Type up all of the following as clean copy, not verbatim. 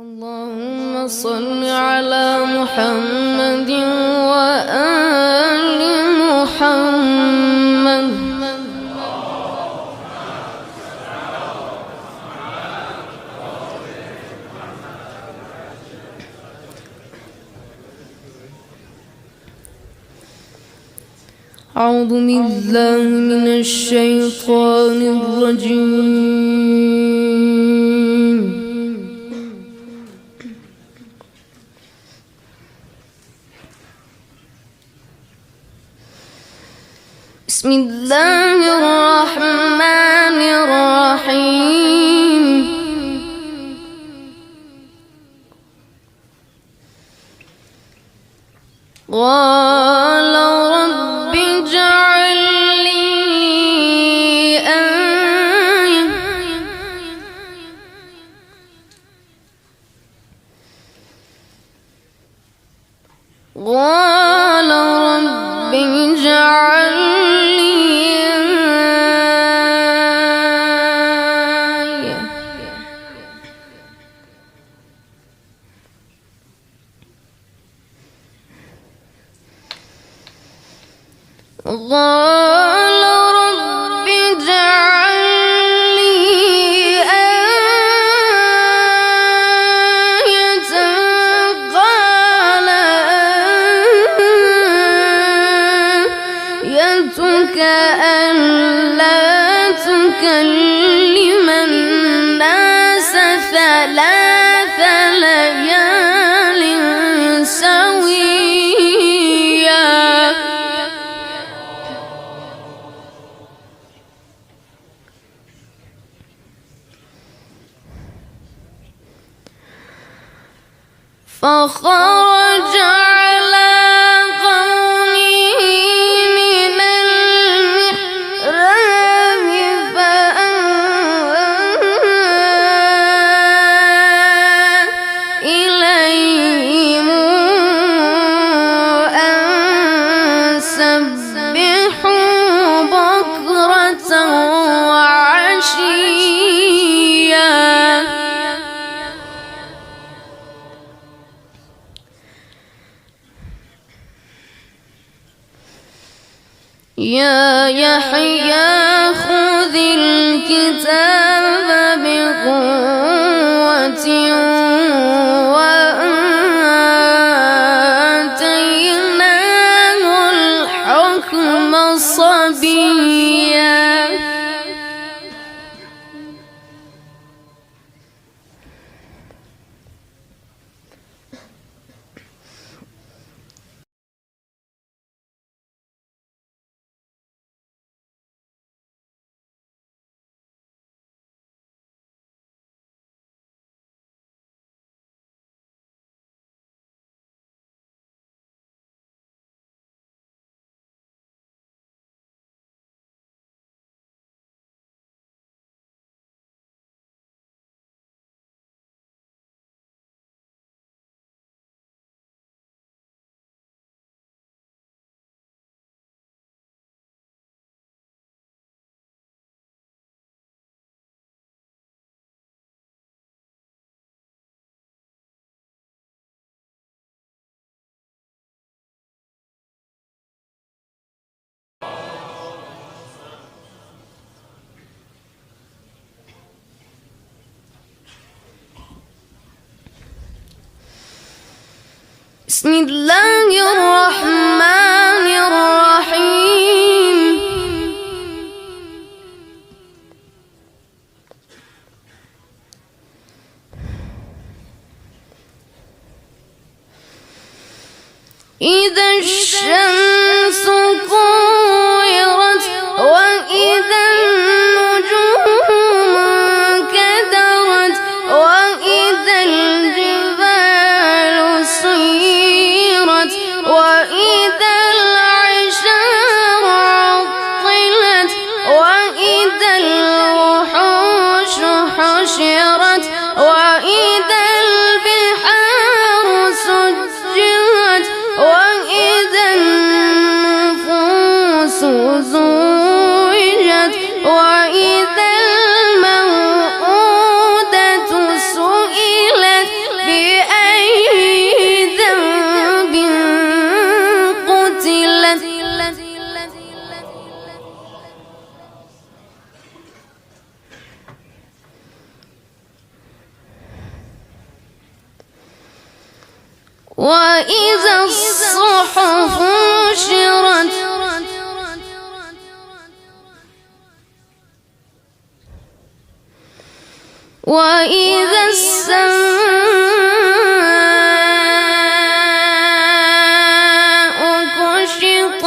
اللهم صل على محمد وآل محمد. أعوذ بالله من الشيطان الرجيم. بسم الله الرحمن الرحيم. قال رب اجعل لي آية قال رب اجعل قال رب اجعل لي آية قال آيتك ألا تكلم الناس ثلاث ليال سويا. فخرج على قومه من المحراب فأوحى إليهم أن سبحوا بكرة وعشيا. يا يحيى خذ الكتاب بقوة وآتيناه الحكم صبيا. بسم الله الرحمن الرحيم. إذا الشمس كورت وإذا النجوم انكدرت وإذا الجبال سيرت وإذا العشار عطلت وإذا الوحوش حشرت وإذا البحار سجرت وإذا وإذا الصحف نشرت وإذا السماء كشطت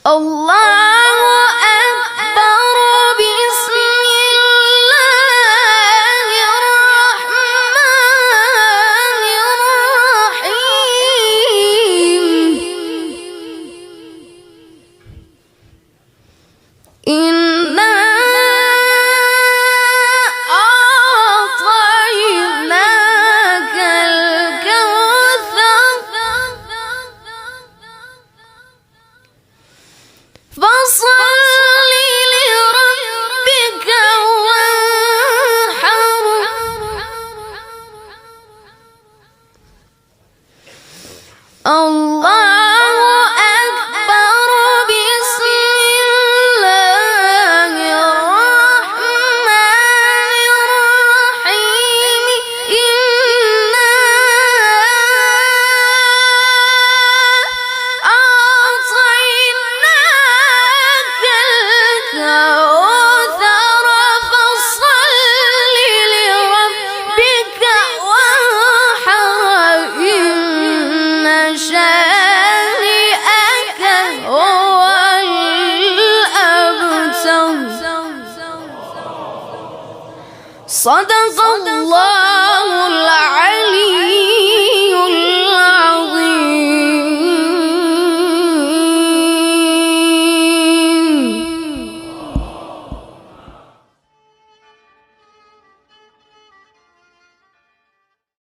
الله أكبر بسم الله الرحمن الرحيم إنا أعطيناك الكوثر فصل لربك وانحر الله أكبر بسم الله الرحمن الرحيم إنا أعطيناك الكوثر فصل لربك وانحر إن شانئك هو الأبتر صدق الله